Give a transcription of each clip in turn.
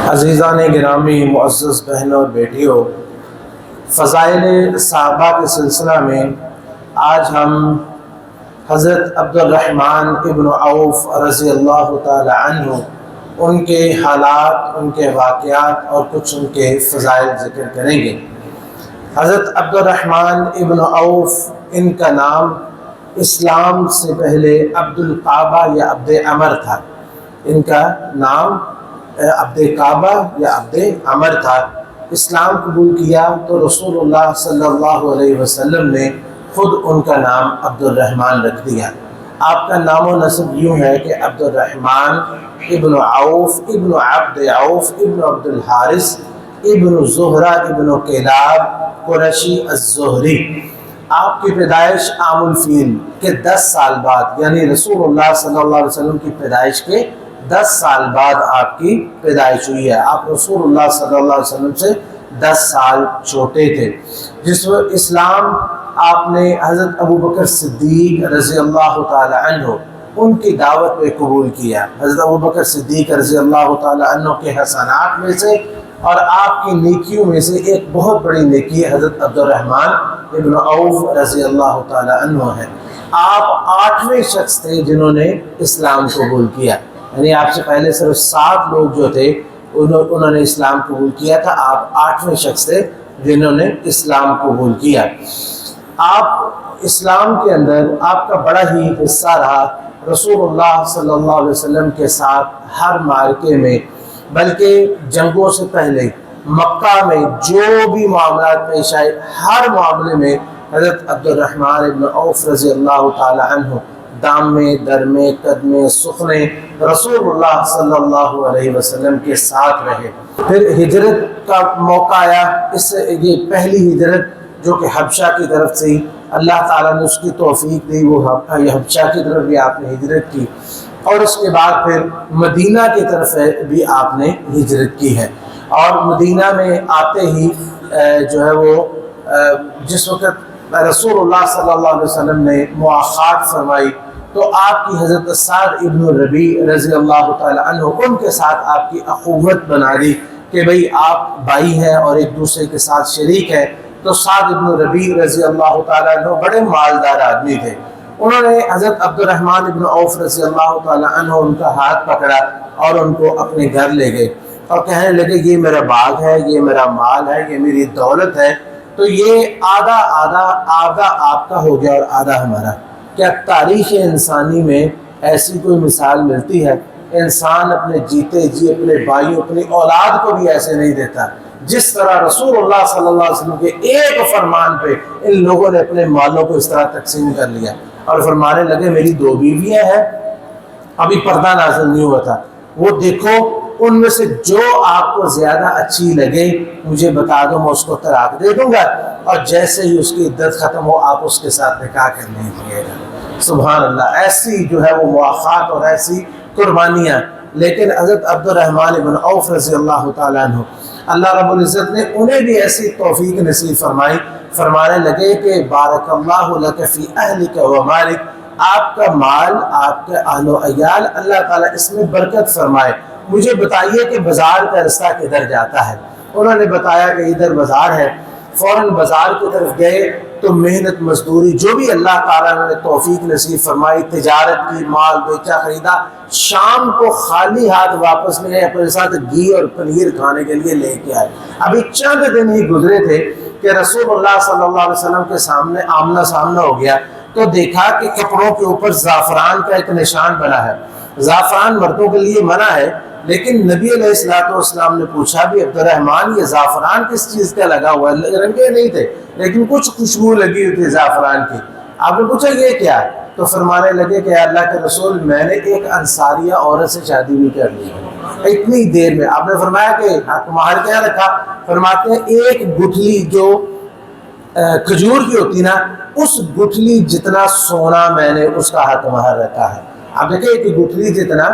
عزیزان گرامی، معزز بہنوں اور بیٹیوں، فضائل صحابہ کے سلسلہ میں آج ہم حضرت عبد الرحمن ابن عوف رضی اللہ تعالی عنہ، ان کے حالات، ان کے واقعات اور کچھ ان کے فضائل ذکر کریں گے۔ حضرت عبد الرحمن ابن عوف، ان کا نام اسلام سے پہلے عبد الکعبہ یا عبد عمر تھا۔ ان کا نام عبد کعبہ یا عبد عمر تھا۔ اسلام قبول کیا تو رسول اللہ صلی اللہ علیہ وسلم نے خود ان کا نام عبد الرحمن رکھ دیا۔ آپ کا نام و نسب یوں ہے کہ عبد الرحمن ابن عوف ابن عبد عوف ابن عبد الحارث ابن زہرہ ابن کلاب قریشی الزہری۔ آپ کی پیدائش عام الفیل کے 10 سال بعد، یعنی رسول اللہ صلی اللہ علیہ وسلم کی پیدائش کے 10 سال بعد آپ کی پیدائش ہوئی ہے۔ آپ رسول اللہ صلی اللہ علیہ وسلم سے 10 سال چھوٹے تھے۔ جس وقت اسلام آپ نے حضرت ابو بکر صدیق رضی اللہ تعالی عنہ، ان کی دعوت پہ قبول کیا۔ حضرت ابو بکر صدیق رضی اللہ تعالی عنہ کے حسنات میں سے اور آپ کی نیکیوں میں سے ایک بہت بڑی نیکی حضرت عبد الرحمن ابن عوف رضی اللہ تعالی عنہ ہے۔ آپ 8ویں شخص تھے جنہوں نے اسلام قبول کیا، یعنی آپ سے پہلے صرف 7 لوگ جو تھے انہوں نے اسلام قبول کیا تھا، آپ 8ویں شخص تھے جنہوں نے اسلام قبول کیا۔ آپ اسلام کے اندر آپ کا بڑا ہی حصہ رہا رسول اللہ صلی اللہ علیہ وسلم کے ساتھ ہر معرکے میں، بلکہ جنگوں سے پہلے مکہ میں جو بھی معاملات پیش آئے ہر معاملے میں حضرت عبد الرحمن ابن عوف رضی اللہ تعالی عنہ دام میں، در میں، قد میں، سخنے رسول اللہ صلی اللہ علیہ وسلم کے ساتھ رہے۔ پھر ہجرت کا موقع آیا، یہ پہلی ہجرت جو کہ حبشہ کی طرف سے اللہ تعالیٰ نے اس کی توفیق دی، وہ حبشہ کی طرف بھی آپ نے ہجرت کی، اور اس کے بعد پھر مدینہ کی طرف بھی آپ نے ہجرت کی ہے۔ اور مدینہ میں آتے ہی جو ہے وہ جس وقت رسول اللہ صلی اللہ علیہ وسلم نے مواخات فرمائی تو آپ کی حضرت سعد ابن ربیع رضی اللہ تعالی عنہ، ان کے ساتھ آپ کی اخوت بنا دی کہ بھئی آپ بھائی ہیں اور ایک دوسرے کے ساتھ شریک ہیں۔ تو سعد ابن ربیع رضی اللہ تعالی عنہ بڑے مالدار آدمی تھے، انہوں نے حضرت عبد الرحمن ابن عوف رضی اللہ تعالی عنہ ان کا ہاتھ پکڑا اور ان کو اپنے گھر لے گئے اور کہنے لگے یہ میرا باغ ہے، یہ میرا مال ہے، یہ میری دولت ہے، تو یہ آدھا آپ کا ہو گیا اور آدھا ہمارا۔ کیا تاریخ انسانی میں ایسی کوئی مثال ملتی ہے؟ انسان اپنے جیتے جی اپنے بھائیوں، اپنی اولاد کو بھی ایسے نہیں دیتا جس طرح رسول اللہ صلی اللہ علیہ وسلم کے ایک فرمان پہ ان لوگوں نے اپنے مالوں کو اس طرح تقسیم کر لیا اور فرمانے لگے میری 2 بیویاں ہیں، ابھی پردہ نازل نہیں ہوا تھا، وہ دیکھو ان میں سے جو آپ کو زیادہ اچھی لگے مجھے بتا دو، میں اس کو طلاق دے دوں گا، اور جیسے ہی اس کی عدت ختم ہو آپ اس کے ساتھ نکاح کرنے دیجیے گا۔ سبحان اللہ، ایسی جو ہے وہ مواخات اور ایسی قربانیاں۔ لیکن حضرت عبد الرحمن ابن عوف رضی اللہ تعالیٰ عنہ، اللہ رب العزت نے انہیں بھی ایسی توفیق نصیب فرمائی، فرمانے لگے کہ بارک اللہ لک فی اہلک و مالک، آپ کا مال، آپ کے اہل و عیال، اللہ تعالیٰ اس میں برکت فرمائے، مجھے بتائیے کہ بازار کا رستہ کدھر جاتا ہے؟ انہوں نے بتایا کہ ادھر بازار ہے۔ فوراً بازار کی طرف گئے تو محنت مزدوری جو بھی اللہ تعالیٰ نے توفیق نصیب فرمائی، تجارت کی، مال بیچا خریدا، شام کو خالی ہاتھ واپس نہیں آئے، اپنے ساتھ گھی اور پنیر کھانے کے لیے لے کے آئے۔ ابھی چند دن ہی گزرے تھے کہ رسول اللہ صلی اللہ علیہ وسلم کے سامنے آمنا سامنا ہو گیا تو دیکھا کہ کپڑوں کے اوپر زعفران کا ایک نشان بنا ہے۔ زعفران مردوں کے لیے منع ہے، لیکن نبی علیہ السلام نے پوچھا بھی عبد الرحمن یہ زعفران کس چیز کا لگا ہوا ہے؟ رنگے نہیں تھے لیکن کچھ خوشبو لگی ہوئی تھی زعفران کی۔ آپ نے پوچھا یہ کیا ہے؟ تو فرمانے لگے کہ اللہ کے رسول میں نے ایک انصاریہ عورت سے شادی بھی کر لی ہے اتنی دیر میں۔ آپ نے فرمایا کہ تمہارے کیا رکھا؟ فرماتے ہیں ایک گٹھلی جو کھجور کی ہوتی نا، اس گٹھلی جتنا سونا میں نے اس کا حق مہر رکھا ہے۔ آپ دیکھیں ایک گٹھلی جتنا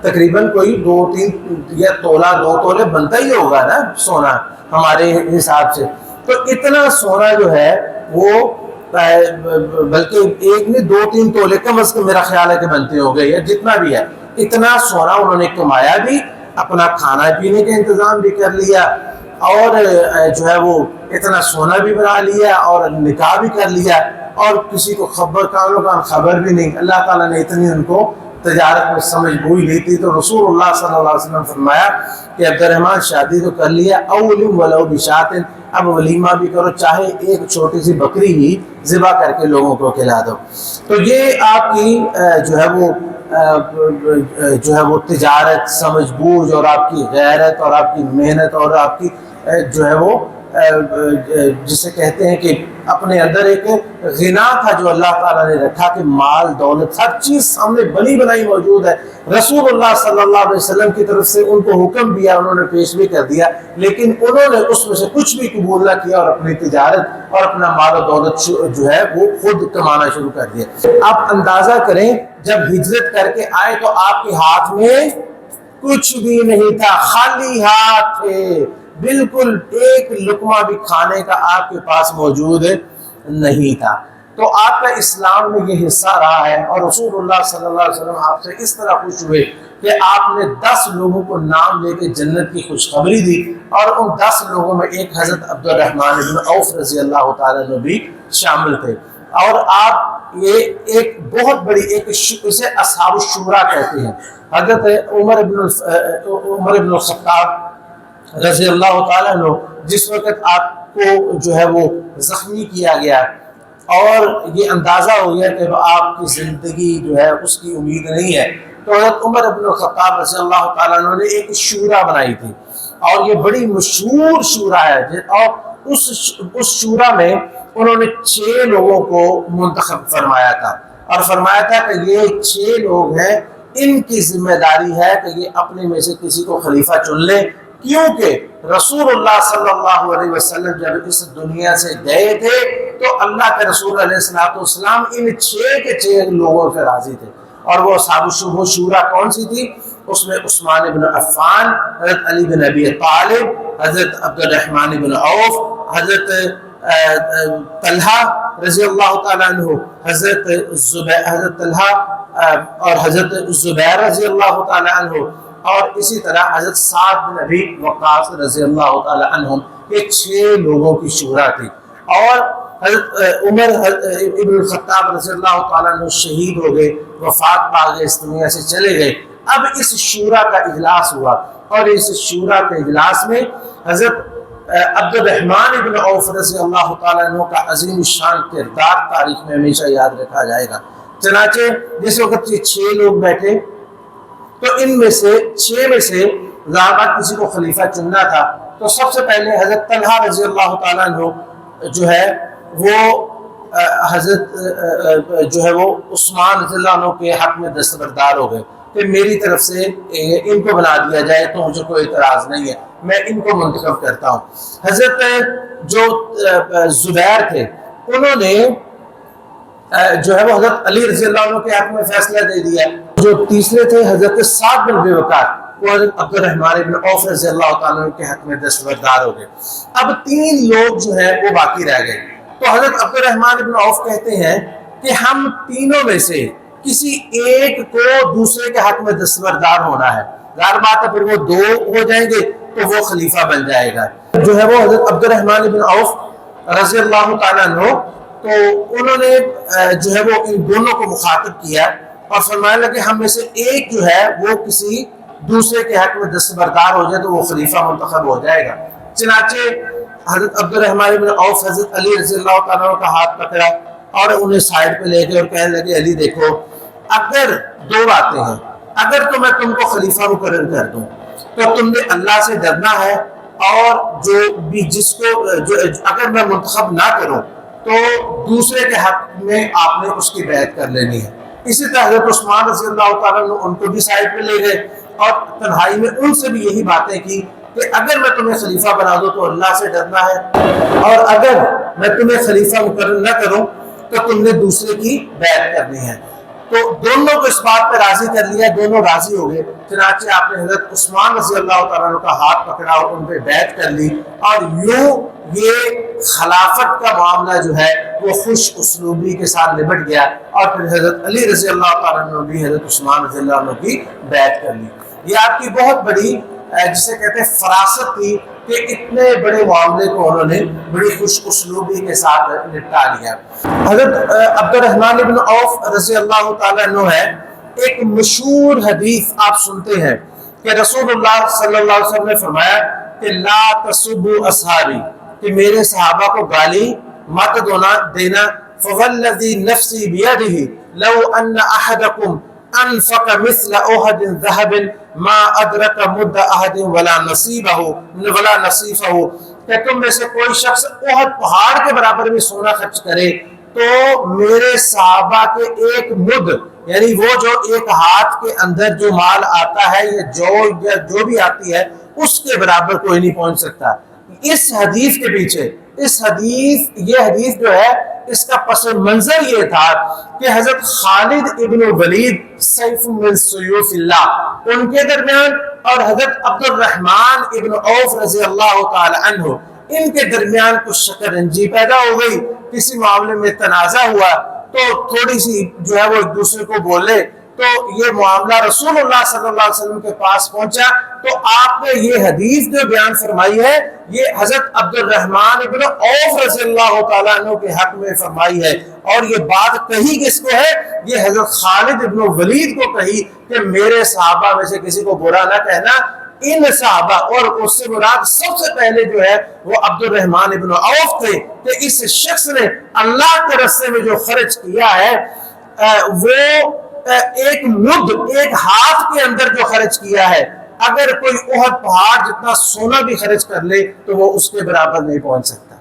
تقریباً کوئی 2-3 یا تولہ 2 تولے بنتا ہی ہوگا نا سونا ہمارے حساب سے، تو اتنا سونا جو ہے وہ بلکہ ایک نہیں 2-3 تولے کم از کم میرا خیال ہے کہ بنتے ہو گئے، یا جتنا بھی ہے اتنا سونا انہوں نے کمایا بھی اپنا کھانا پینے کا انتظام بھی کر لیا اور جو ہے وہ اتنا سونا بھی بنا لیا اور نکاح بھی کر لیا اور کسی کو خبر بھی نہیں. اللہ تعالیٰ نے اتنی ان کو تجارت میں سمجھ بوئی لی تھی. تو رسول اللہ صلی اللہ علیہ وسلم فرمایا کہ عبد الرحمن شادی تو کر لیا، اولم ولو بشاتن، اب ولیمہ بھی کرو، چاہے ایک چھوٹی سی بکری ہی ذبح کر کے لوگوں کو کھلا دو. تو یہ آپ کی جو ہے وہ تجارت، سمجھ بوجھ اور آپ کی غیرت اور آپ کی محنت اور آپ کی جو ہے وہ جسے کہتے ہیں کہ اپنے اندر ایک غنا تھا جو اللہ تعالیٰ نے رکھا کہ مال دولت ہر چیز سامنے بنی بنائی موجود ہے. رسول اللہ صلی اللہ علیہ وسلم کی طرف سے ان کو حکم دیا، انہوں نے پیش بھی کر دیا، لیکن انہوں نے اس میں سے کچھ بھی قبول نہ کیا اور اپنی تجارت اور اپنا مال و دولت جو ہے وہ خود کمانا شروع کر دیا. آپ اندازہ کریں جب ہجرت کر کے آئے تو آپ کے ہاتھ میں کچھ بھی نہیں تھا، خالی ہاتھ تھے، بالکل ایک لقمہ بھی کھانے کا آپ کے پاس موجود نہیں تھا. تو آپ کا اسلام میں یہ حصہ رہا ہے اور رسول اللہ صلی اللہ علیہ وسلم آپ سے اس طرح خوش ہوئے کہ آپ نے 10 لوگوں کو نام لے کے جنت کی خوشخبری دی اور ان 10 لوگوں میں ایک حضرت عبد الرحمن بن عوف رضی اللہ تعالیٰ عنہ بھی شامل تھے. اور آپ یہ ایک بہت بڑی اسے اصحاب الشورا کہتے ہیں. حضرت عمر بن الخطاب رضی اللہ تعالیٰ عنہ جس وقت آپ کو جو ہے وہ زخمی کیا گیا اور یہ اندازہ ہو گیا کہ آپ کی زندگی جو ہے اس کی امید نہیں ہے، تو حضرت عمر بن الخطاب رضی اللہ تعالیٰ عنہ نے ایک شورا بنائی تھی اور یہ بڑی مشہور شورا ہے. اور اس شورا میں انہوں نے 6 لوگوں کو منتخب فرمایا تھا اور فرمایا تھا کہ یہ 6 لوگ ہیں، ان کی ذمہ داری ہے کہ یہ اپنے میں سے کسی کو خلیفہ چن لیں، کیونکہ رسول اللہ صلی اللہ علیہ وسلم جب اس دنیا سے گئے تھے تو اللہ کے رسول علیہ السلام ان 6 کے 6 لوگوں سے راضی تھے. اور وہ اصحاب شورا کون سی تھی؟ اس میں عثمان بن عفان، حضرت علی بن ابی طالب، حضرت عبد الرحمن بن عوف، حضرت طلحہ رضی اللہ تعالیٰ عنہ، حضرت طلحہ اور حضرت زبیر رضی اللہ تعالیٰ عنہ، اور اسی طرح حضرت سعد بن ابی وقاص رضی اللہ تعالیٰ عنہ. یہ 6 لوگوں کی شورا تھی. اور حضرت عمر ابن الخطاب رضی اللہ تعالیٰ عنہ شہید ہو گئے، وفات پا گئے، اس دنیا سے چلے گئے. اب اس شورا کا اجلاس ہوا اور اس شورا کے اجلاس میں حضرت عبد الرحمن بن عوف رضی اللہ تعالیٰ عنہ کا عظیم الشان کردار تاریخ میں ہمیشہ یاد رکھا جائے گا. چنانچہ جس وقت یہ 6 لوگ بیٹھے تو ان میں سے 6 میں سے زیادہ کسی کو خلیفہ چننا تھا، تو سب سے پہلے حضرت طلحہ رضی اللہ تعالیٰ عنہ جو ہے وہ حضرت جو ہے وہ عثمان رضی اللہ عنہ کے حق میں دستبردار ہو گئے کہ میری طرف سے ان کو بنا دیا جائے تو مجھے کوئی اعتراض نہیں ہے، میں ان کو منتخب کرتا ہوں. حضرت جو زبیر تھے انہوں نے جو ہے وہ حضرت علی رضی اللہ عنہ کے حق میں فیصلہ دے دیا. جو تیسرے تھے حضرت سعد بن ابی وقاص، وہ حضرت عبد الرحمن بن عوف رضی اللہ تعالیٰ عنہ کے حق میں دستبردار ہو گئے. اب 3 لوگ جو ہیں وہ باقی رہ گئے. تو حضرت عبد الرحمن بن عوف کہتے ہیں کہ ہم تینوں میں سے کسی ایک کو دوسرے کے حق میں دستبردار ہونا ہے. ظاہر بات ہے پھر وہ 2 ہو جائیں گے تو وہ خلیفہ بن جائے گا. جو ہے وہ حضرت عبد الرحمن بن عوف رضی اللہ تعالیٰ عنہ، تو انہوں نے جو ہے وہ ان دونوں کو مخاطب کیا اور فرمایا لگا کہ ہم میں سے ایک جو ہے وہ کسی دوسرے کے حق میں دستبردار ہو جائے تو وہ خلیفہ منتخب ہو جائے گا. چنانچہ حضرت عبد الرحمن بن عوف حضرت علی رضی اللہ تعالیٰ عنہ کا ہاتھ پکڑا اور انہیں سائڈ پہ لے گئے اور کہنے لگے علی دیکھو، اگر 2 باتیں ہیں، اگر تو میں تم کو خلیفہ مقرر کر دوں تو تم نے اللہ سے ڈرنا ہے، اور جو بھی جس کو اگر میں منتخب نہ کروں تو دوسرے کے حق میں آپ نے اس کی بیعت کر لینی ہے. اسی طرح حضرت عثمان رضی اللہ تعالیٰ عنہ ان کو بھی سائڈ پہ لے گئے اور تنہائی میں ان سے بھی یہی باتیں کی کہ اگر میں تمہیں خلیفہ بنا دوں تو اللہ سے ڈرنا ہے، اور اگر میں تمہیں خلیفہ مقرر نہ کروں تو تم نے دوسرے کی بیعت کرنی ہے. تو دونوں کو اس بات پہ راضی کر لیا، دونوں راضی ہو گئے. چنانچہ آپ نے حضرت عثمان رضی اللہ تعالیٰ عنہ کا ہاتھ پکڑا اور ان پہ بیعت کر لی، اور یوں یہ خلافت کا معاملہ جو ہے وہ خوش اسلوبی کے ساتھ نبٹ گیا. اور پھر حضرت علی رضی اللہ تعالیٰ عنہ نے بھی حضرت عثمان رضی اللہ عنہ کی بیعت کر لی. یہ آپ کی بہت بڑی جسے کہتے ہیں فراست تھی کہ اتنے بڑے معاملے کو انہوں نے بڑی خوش اسلوبی کے ساتھ نپٹا لیا۔ حضرت عبد الرحمن ابن عوف رضی اللہ تعالیٰ عنہ ہے، ایک مشہور حدیث آپ سنتے ہیں کہ رسول اللہ صلی اللہ علیہ وسلم نے فرمایا کہ لا تسبوا اصحابی، کہ میرے صحابہ کو گالی مت دینا، فوالذی نفسی بیدہ لو ان احدکم انفق مثل احد ذهب ما ادرک مد احد ولا نصیفہ، کہ تم میں سے کوئی شخص احد پہاڑ کے برابر بھی سونا خرچ کرے تو میرے صحابہ کے ایک مد، یعنی وہ جو ایک ہاتھ کے اندر جو مال آتا ہے یا جو بھی آتی ہے اس کے برابر کوئی نہیں پہنچ سکتا۔ اس حدیث کے پیچھے یہ حدیث جو ہے اس کا پس منظر یہ تھا کہ حضرت خالد ابن ولید سیف من سیوف اللہ ان کے درمیان اور حضرت عبد الرحمن ابن عوف رضی اللہ تعالی عنہ ان کے درمیان کچھ شکنجی پیدا ہو گئی، کسی معاملے میں تنازع ہوا تو تھوڑی سی جو ہے وہ ایک دوسرے کو بولے، تو یہ معاملہ رسول اللہ صلی اللہ علیہ وسلم کے پاس پہنچا تو آپ نے یہ حدیث جو بیان فرمائی ہے یہ حضرت عبد الرحمن ابن عوف رضی اللہ تعالیٰ عنہ کے حق میں فرمائی ہے، اور یہ بات کہی کس کو ہے؟ یہ حضرت خالد ابن ولید کو کہی کہ میرے صحابہ میں سے کسی کو برا نہ کہنا۔ ان صحابہ اور اس سے مراد سب سے پہلے جو ہے وہ عبد الرحمن ابن عوف تھے کہ اس شخص نے اللہ کے راستے میں جو خرچ کیا ہے وہ ایک مد، ایک ہاتھ کے اندر جو خرچ کیا ہے، اگر کوئی احد پہاڑ جتنا سونا بھی خرچ کر لے تو وہ اس کے برابر نہیں پہنچ سکتا۔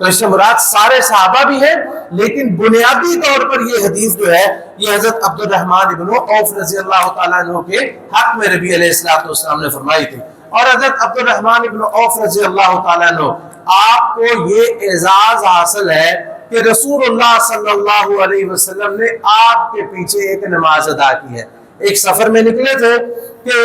تو اس سے مراد سارے صحابہ بھی ہیں، لیکن بنیادی طور پر یہ حدیث جو ہے یہ حضرت عبد الرحمن ابن عوف رضی اللہ تعالیٰ عنہ کے حق میں نبی علیہ السلام نے فرمائی تھی۔ اور حضرت عبد الرحمن ابن عوف رضی اللہ تعالیٰ عنہ آپ کو یہ اعزاز حاصل ہے کہ رسول اللہ صلی اللہ علیہ وسلم نے آپ کے پیچھے ایک نماز ادا کی ہے۔ ایک سفر میں نکلے تھے کہ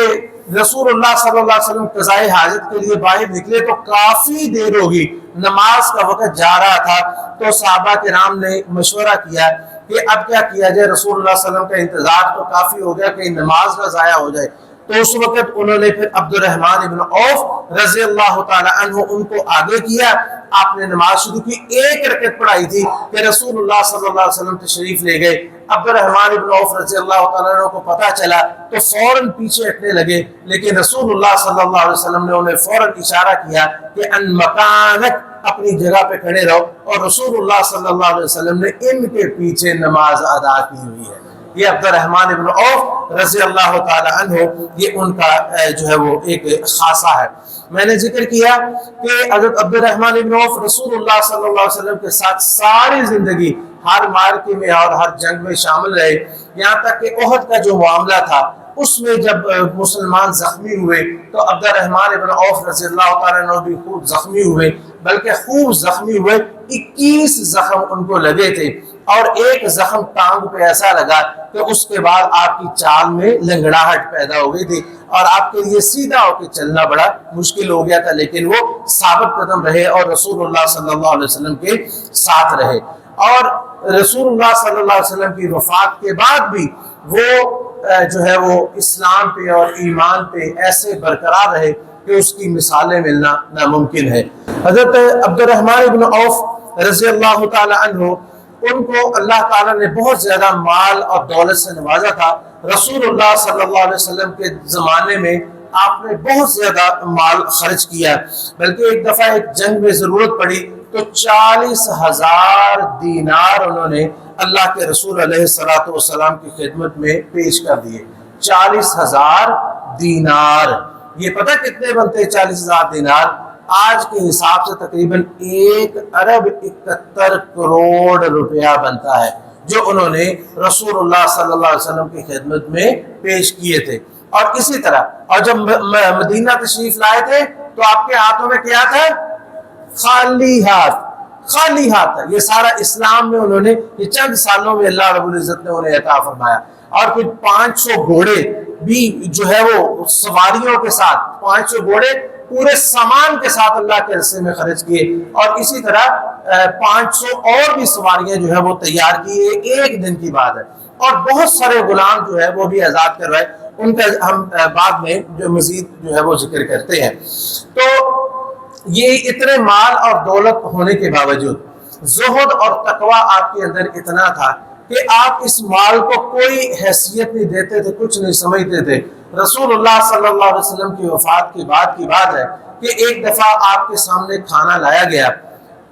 رسول اللہ صلی اللہ علیہ وسلم قضائے حاجت کے لیے باہر نکلے تو کافی دیر ہوگی، نماز کا وقت جا رہا تھا، تو صحابہ کرام نے مشورہ کیا کہ اب کیا کیا جائے، رسول اللہ صلی اللہ علیہ وسلم کا انتظار تو کافی ہو گیا کہ نماز کا ضائع ہو جائے۔ تو اس وقت انہوں نے پھر عبد الرحمن ابن عوف رضی اللہ تعالی عنہ ان کو آگے کیا، آپ نے نماز شروع کی، ایک رکعت پڑھائی تھی کہ رسول اللہ صلی اللہ علیہ وسلم تشریف لے گئے۔ عبد الرحمن ابن عوف رضی اللہ تعالیٰ عنہ کو پتہ چلا تو فوراً پیچھے ہٹنے لگے، لیکن رسول اللہ صلی اللہ علیہ وسلم نے انہیں فوراً اشارہ کیا کہ ان مکانک، اپنی جگہ پہ کھڑے رہو، اور رسول اللہ صلی اللہ علیہ وسلم نے ان کے پیچھے نماز ادا کی ہوئی ہے۔ یہ عبد الرحمن ابن عوف رضی اللہ تعالی عنہ یہ ان کا جو ہے وہ ایک خاصہ ہے۔ میں نے ذکر کیا کہ حضرت عبد الرحمن ابن عوف رسول اللہ صلی اللہ علیہ وسلم کے ساتھ ساری زندگی ہر مارکے میں اور ہر جنگ میں شامل رہے، یہاں تک کہ احد کا جو معاملہ تھا اس میں جب مسلمان زخمی ہوئے تو عبد الرحمن ابن عوف رضی اللہ تعالیٰ عنہ بھی خوب زخمی ہوئے، بلکہ خوب زخمی ہوئے، 21 زخم ان کو لگے تھے، اور ایک زخم ٹانگ پہ ایسا لگا کہ اس کے بعد آپ کی چال میں لنگڑاہٹ پیدا ہو گئی تھی اور آپ کے لیے سیدھا ہو کے چلنا بڑا مشکل ہو گیا تھا، لیکن وہ ثابت قدم رہے اور رسول اللہ صلی اللہ علیہ وسلم کے ساتھ رہے، اور رسول اللہ صلی اللہ علیہ وسلم کی وفات کے بعد بھی وہ جو ہے وہ اسلام پہ اور ایمان پہ ایسے برقرار رہے کہ اس کی مثالیں ملنا ناممکن ہے۔ حضرت عبد الرحمن ابن عوف رضی اللہ تعالی عنہ ان کو اللہ تعالیٰ نے بہت زیادہ مال اور دولت سے نوازا تھا۔ رسول اللہ صلی اللہ علیہ وسلم کے زمانے میں آپ نے بہت زیادہ مال خرچ کیا، بلکہ ایک دفعہ ایک جنگ میں ضرورت پڑی تو 40,000 دینار انہوں نے اللہ کے رسول علیہ السلام کی خدمت میں پیش کر دیے۔ 40,000 دینار، یہ پتہ کتنے بنتے 40,000 دینار؟ آج کے حساب سے تقریباً 1 ارب 71 کروڑ روپیہ بنتا ہے جو انہوں نے رسول اللہ صلی اللہ علیہ وسلم کی خدمت میں پیش کیے تھے۔ اور اسی طرح اور جب مدینہ تشریف لائے تھے تو آپ کے ہاتھوں میں کیا تھا؟ خالی ہاتھ تھا۔ یہ سارا اسلام میں انہوں نے یہ چند سالوں میں اللہ رب العزت نے انہیں عطا فرمایا، اور پھر 500 گھوڑے بھی جو ہے وہ سواریوں کے ساتھ، 500 گھوڑے پورے سامان کے ساتھ اللہ کے راستے میں خرچ کیے، اور اسی طرح 500 اور بھی سواریاں جو ہے وہ تیار کی، ایک دن کی بات ہے، اور بہت سارے غلام جو ہے وہ بھی آزاد کروائے۔ ان کا ہم بعد میں جو مزید جو ہے وہ ذکر کرتے ہیں۔ تو یہ اتنے مال اور دولت ہونے کے باوجود زہد اور تقوی آپ کے اندر اتنا تھا کہ آپ اس مال کو کوئی حیثیت نہیں دیتے تھے، کچھ نہیں سمجھتے تھے۔ رسول اللہ صلی اللہ علیہ وسلم کی وفات کے بعد کی بات ہے کہ ایک دفعہ آپ کے سامنے کھانا لایا گیا،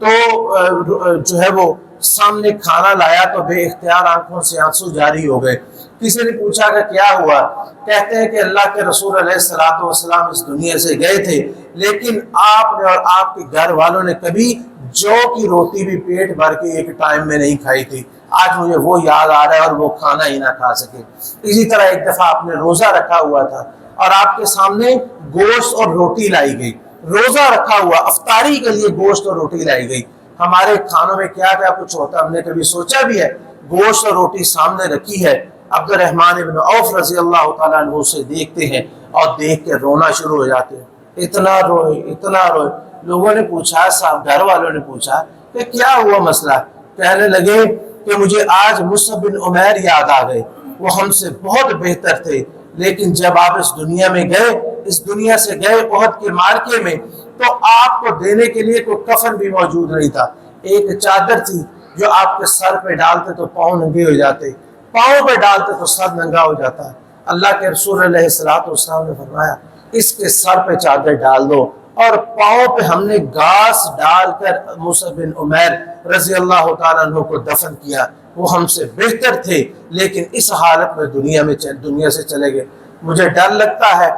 تو جو ہے وہ سامنے کھانا لایا تو بے اختیار آنکھوں سے آنسو جاری ہو گئے۔ کسی نے پوچھا کہ کیا ہوا؟ کہتے ہیں کہ اللہ کے رسول علیہ السلام اس دنیا سے گئے تھے، لیکن آپ نے اور آپ کے گھر والوں نے کبھی جو کی روٹی بھی پیٹ بھر کے ایک ٹائم میں نہیں کھائی تھی۔ آج مجھے وہ یاد آ رہا ہے اور وہ کھانا ہی نہ کھا سکے۔ اسی طرح ایک دفعہ آپ نے روزہ رکھا ہوا تھا اور آپ کے سامنے گوشت اور روٹی لائی گئی، روزہ رکھا ہوا، افطاری کے لیے گوشت اور روٹی لائی گئی۔ ہمارے کھانوں میں کیا کیا کچھ ہوتا، ہم نے کبھی سوچا بھی ہے؟ گوشت اور روٹی سامنے رکھی ہے، عبد الرحمن ابن عوف رضی اللہ تعالیٰ عنہ سے دیکھتے ہیں اور دیکھ کے رونا شروع ہو جاتے ہیں، اتنا روئے اتنا روئے۔ لوگوں نے پوچھا، صاحب گھر والوں نے پوچھا کہ کیا ہوا مسئلہ؟ کہنے لگے کہ مجھے آج مصعب بن عمیر یاد آ گئے، وہ ہم سے بہت بہتر تھے، لیکن جب آپ اس دنیا میں گئے، اس دنیا سے گئے احد کے معرکے میں، تو آپ کو دینے کے لیے کوئی کفن بھی موجود نہیں تھا۔ ایک چادر تھی جو آپ کے سر پہ ڈالتے تو پاؤں ننگے ہو جاتے، پاؤں پہ ڈالتے تو سر ننگا ہو جاتا۔ اللہ کے رسول علیہ السلام نے فرمایا اس کے سر پہ چادر ڈال دو، اور پاؤں پہ ہم نے گھاس ڈال کر مصعب بن عمیر رضی اللہ تعالیٰ عنہ کو دفن کیا۔ وہ ہم سے بہتر تھے، لیکن اس حالت میں دنیا سے چلے گئے۔ مجھے ڈر لگتا ہے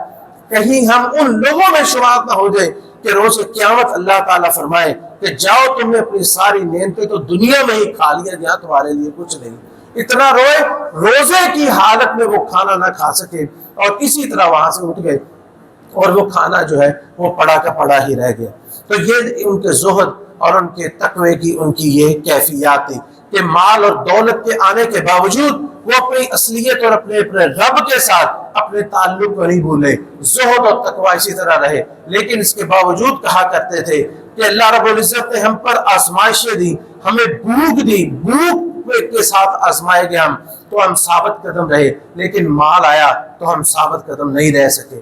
کہیں ہم ان لوگوں میں شمار نہ ہو جائے کہ روز قیامت اللہ تعالیٰ فرمائے کہ جاؤ تم نے اپنی ساری نعمتیں تو دنیا میں ہی کھا لیا، جہاں تمہارے لیے کچھ نہیں۔ اتنا روئے، روزے کی حالت میں وہ کھانا نہ کھا سکے، اور اسی طرح وہاں سے اٹھ گئے اور وہ کھانا جو ہے وہ پڑا کا پڑا ہی رہ گیا۔ تو یہ ان کے زہد اور ان کے تقوی کی ان کی یہ کیفیات تھی کہ مال اور دولت کے آنے کے باوجود وہ اپنی اصلیت اور اپنے رب کے ساتھ اپنے تعلق کو نہیں بھولے، زہد اور تقوی اسی طرح رہے۔ لیکن اس کے باوجود کہا کرتے تھے کہ اللہ رب العزت نے ہم پر آزمائشیں دی، ہمیں بھوک دی، بھوک کے ساتھ آزمائے گئے ہم، تو ہم ثابت قدم رہے، لیکن مال آیا تو ہم ثابت قدم نہیں رہ سکے۔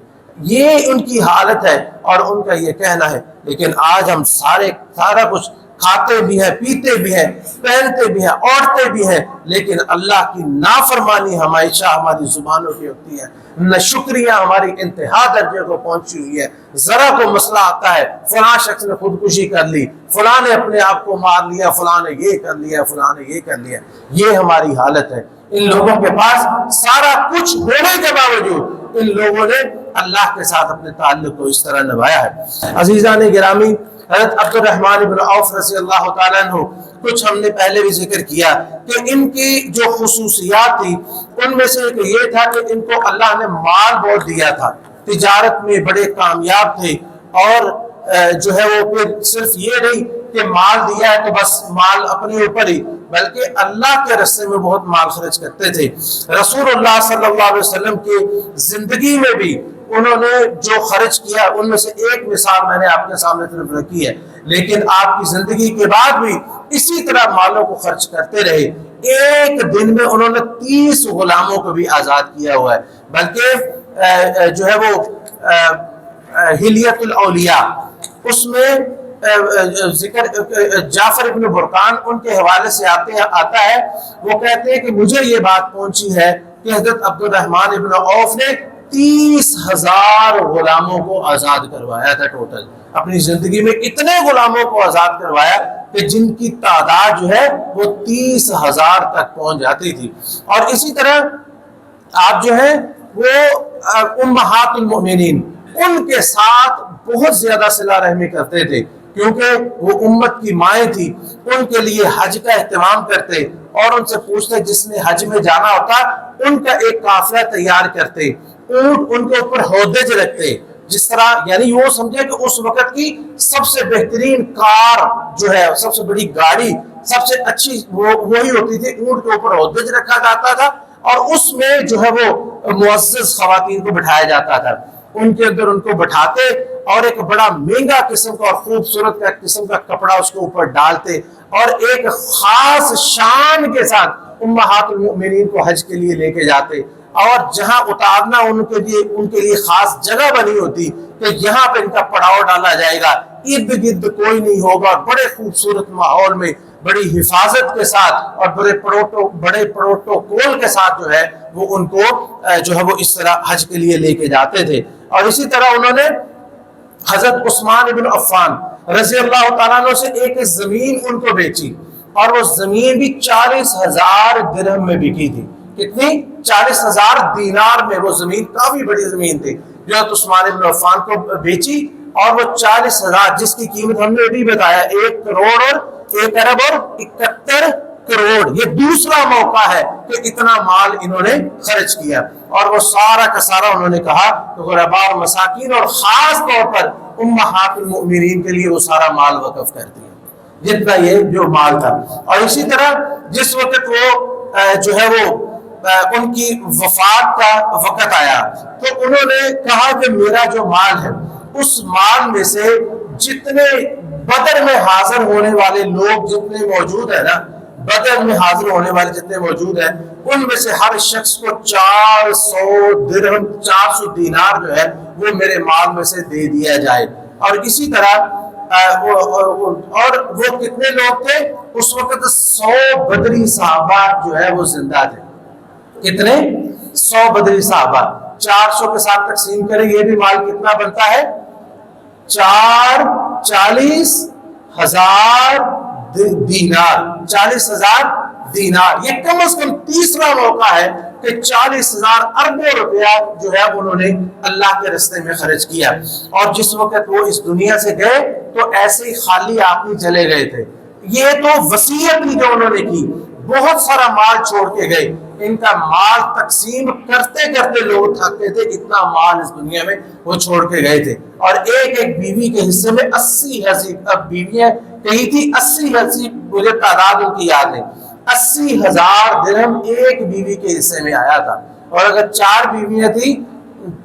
یہ ان کی حالت ہے اور ان کا یہ کہنا ہے۔ لیکن آج ہم سارا کچھ کھاتے بھی ہیں، پیتے بھی ہیں، پہنتے بھی ہیں، اوڑھتے بھی ہیں، لیکن اللہ کی نافرمانی ہمیشہ ہماری زبانوں کی ہوتی ہے، نہ شکریہ ہماری انتہا درجے کو پہنچی ہوئی ہے۔ ذرا کو مسئلہ آتا ہے، فلاں شخص نے خودکشی کر لی، فلاں نے اپنے آپ کو مار لیا، فلاں نے یہ کر لیا، فلاں نے یہ کر لیا، یہ ہماری حالت ہے۔ ان لوگوں کے پاس سارا کچھ ہونے کے باوجود ان لوگوں نے اللہ کے ساتھ اپنے تعلق کو اس طرح نبھایا ہے۔ عزیزان گرامی، حضرت عبد الرحمن بن عوف رضی اللہ تعالیٰ عنہ، کچھ ہم نے پہلے بھی ذکر کیا کہ ان کی جو خصوصیات تھی ان میں سے ایک یہ تھا کہ ان کو اللہ نے مال بہت دیا تھا، تجارت میں بڑے کامیاب تھے، اور جو ہے وہ پھر صرف یہ نہیں کہ مال دیا ہے تو بس مال اپنے اوپر ہی، بلکہ اللہ کے راستے میں بہت مال خرچ کرتے تھے۔ رسول اللہ صلی اللہ علیہ وسلم کی زندگی میں بھی انہوں نے جو خرچ کیا ان میں سے ایک مثال میں نے آپ کے سامنے طرف رکھی ہے، لیکن آپ کی زندگی کے بعد بھی اسی طرح مالوں کو خرچ کرتے رہے۔ ایک دن میں انہوں نے 30 غلاموں کو بھی آزاد کیا ہوا ہے، بلکہ جو ہے وہ ہلیت الاولیاء اس میں ذکر جعفر ابن برقان ان کے حوالے سے آتا ہے، وہ کہتے ہیں کہ مجھے یہ بات پہنچی ہے کہ حضرت عبد الرحمن ابن عوف نے 30,000 غلاموں کو آزاد کروایا تھا۔ ٹوٹل اپنی زندگی میں اتنے غلاموں کو آزاد کروایا کہ جن کی تعداد جو ہے وہ 30,000 تک پہنچ جاتی تھی۔ اور اسی طرح آپ جو ہیں وہ امہات المؤمنین ان کے ساتھ بہت زیادہ صلہ رحمی کرتے تھے، کیونکہ وہ امت کی مائیں تھی، ان کے لیے حج کا اہتمام کرتے اور ان سے پوچھتے، جس نے حج میں جانا ہوتا ان کا ایک قافلہ تیار کرتے، اونٹ ان کے اوپر ہودج رکھتے، جس طرح یعنی وہ سمجھے کہ اس وقت کی سب سے بہترین کار جو ہے، سب سے بڑی گاڑی، سب سے اچھی وہی ہوتی تھی، اونٹ کے اوپر ہودج رکھا جاتا تھا اور اس میں جو ہے وہ معزز خواتین کو بٹھایا جاتا تھا، ان کے اندر ان کو بٹھاتے اور ایک بڑا مہنگا قسم کا اور خوبصورت قسم کا کپڑا اس کے اوپر ڈالتے اور ایک خاص شان کے ساتھ امہات المؤمنین کو حج کے لیے لے کے جاتے۔ اور جہاں اتارنا ان کے لیے خاص جگہ بنی ہوتی کہ یہاں پہ ان کا پڑاؤ ڈالا جائے گا، ارد گرد کوئی نہیں ہوگا، بڑے خوبصورت ماحول میں بڑی حفاظت کے ساتھ اور بڑے پروٹوکول کے ساتھ جو ہے وہ ان کو جو ہے وہ اس طرح حج کے لیے لے کے جاتے تھے۔ اور اسی طرح انہوں نے حضرت عثمان بن عفان رضی اللہ تعالیٰ عنہ سے ایک زمین ان کو بیچی، اور وہ زمین بھی 40,000 درہم میں بکی تھی۔ کتنی؟ 40,000 دینار میں وہ زمین، کافی بڑی زمین تھی جو حضرت عثمان بن عفان کو بیچی، اور وہ 40,000 جس کی قیمت ہم نے بھی بتایا 1 کروڑ اور 1 ارب اور 71 کروڑ۔ یہ دوسرا موقع ہے کہ اتنا مال انہوں نے خرچ کیا، اور وہ سارا کا سارا انہوں نے کہا کہ غرباء اور مساکین اور خاص طور پر امہات المؤمنین کے لیے وہ سارا مال وقف کر دیا جتنا یہ جو مال تھا۔ اور اسی طرح جس وقت وہ جو ہے وہ ان کی وفات کا وقت آیا تو انہوں نے کہا کہ میرا جو مال ہے اس مال میں سے جتنے بدر میں حاضر ہونے والے لوگ جتنے موجود ہیں نا، بدر میں حاضر ہونے والے جتنے موجود ہیں ان میں سے ہر شخص کو 400 درہم 400 دینار جو ہے وہ میرے مال میں سے دے دیا جائے۔ اور اسی طرح اور وہ کتنے لوگ تھے اس وقت؟ 100 بدری صحابہ جو ہے وہ زندہ تھے۔ کتنے؟ 100 بدری صحابہ۔ 400 کے ساتھ تقسیم کریں یہ بھی مال کتنا بنتا ہے؟ 40,000 دینار، 40,000 دینار۔ یہ کم از کم تیسرا موقع ہے کہ 40,000 اربوں روپیہ جو ہے انہوں نے اللہ کے راستے میں خرچ کیا۔ اور جس وقت وہ اس دنیا سے گئے تو ایسے ہی خالی آپ نہیں چلے گئے تھے، یہ تو وصیت تھی جو انہوں نے کی، بہت سارا مال چھوڑ کے گئے۔ ان کا مال تقسیم کرتے کرتے لوگ تھکتے تھے، اتنا مال اس دنیا میں وہ چھوڑ کے گئے تھے۔ اور ایک ایک بیوی کے حصے میں 80 اب بیویاں کہی تھی 80 مجھے تعداد ان کی یاد ہے، 80,000 درہم ایک بیوی کے حصے میں آیا تھا۔ اور اگر 4 بیویاں تھی،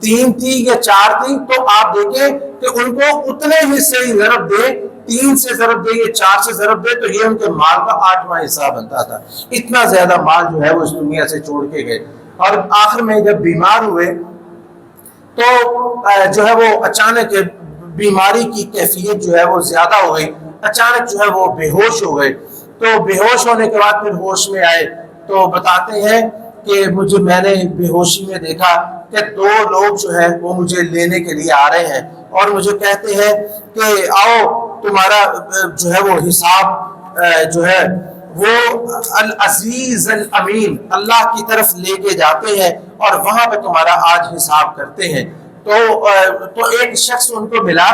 3 تھی یا 4 تھی، تو آپ دیکھیں کہ ان کو اتنے حصے ہی ضرب دے، 3 سے ضرب دے یا 4 سے ضرب دے تو یہ ان کے مال کا 8واں حصہ بنتا تھا۔ اتنا زیادہ مال جو ہے وہ اس دنیا سے چھوڑ کے گئے۔ اور آخر میں جب بیمار ہوئے تو جو ہے وہ اچانک بیماری کی کیفیت جو ہے وہ زیادہ ہو گئی، اچانک جو ہے وہ بے ہوش ہو گئے۔ تو بے ہوش ہونے کے بعد پھر ہوش میں آئے تو بتاتے ہیں کہ میں نے بے ہوشی میں دیکھا کہ 2 لوگ جو ہے وہ مجھے لینے کے لیے آ رہے ہیں اور مجھے کہتے ہیں کہ آؤ تمہارا جو ہے وہ حساب جو ہے وہ العزیز الامین اللہ کی طرف لے کے جاتے ہیں اور وہاں پہ تمہارا آج حساب کرتے ہیں۔ تو ایک شخص ان کو ملا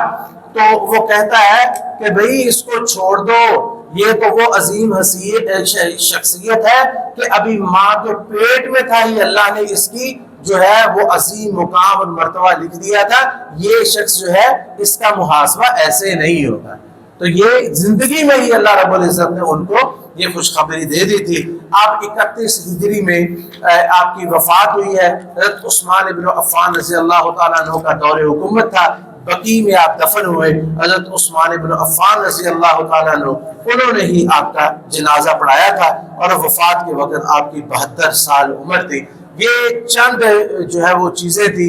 تو وہ کہتا ہے کہ بھئی اس کو چھوڑ دو، یہ تو وہ عظیم شخصیت ہے کہ ابھی ماں کے پیٹ میں تھا ہی اللہ نے اس کی جو ہے وہ عظیم مقام اور مرتبہ لکھ دیا تھا، یہ شخص جو ہے اس کا محاسبہ ایسے نہیں ہوگا۔ تو یہ زندگی میں ہی اللہ رب العزت نے ان کو یہ خوشخبری دے دی تھی۔ آپ 31 ہجری میں آپ کی وفات ہوئی ہے۔ حضرت عثمان بن عفان رضی اللہ تعالیٰ عنہ کا دور حکومت تھا، بقیع میں آپ دفن ہوئے۔ حضرت عثمان بن عفان رضی اللہ تعالیٰ عنہ انہوں نے ہی آپ کا جنازہ پڑھایا تھا اور وفات کے وقت آپ کی 72 سال عمر تھی۔ یہ چند جو ہے وہ چیزیں تھی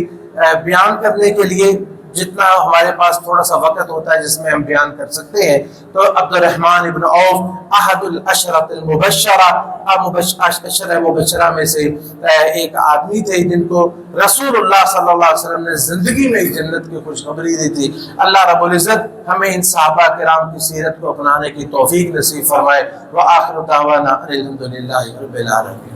بیان کرنے کے لیے، جتنا ہمارے پاس تھوڑا سا وقت ہوتا ہے جس میں ہم بیان کر سکتے ہیں۔ تو عبد الرحمن ابن عوف احد العشرۃ المبشرہ، عشرہ مبشرہ میں سے ایک آدمی تھے جن کو رسول اللہ صلی اللہ علیہ وسلم نے زندگی میں جنت کی خوشخبری دی تھی۔ اللہ رب العزت ہمیں ان صحابہ کرام کی سیرت کو اپنانے کی توفیق نصیب فرمائے۔ وآخر دعوانا الحمد للہ رب العالمین۔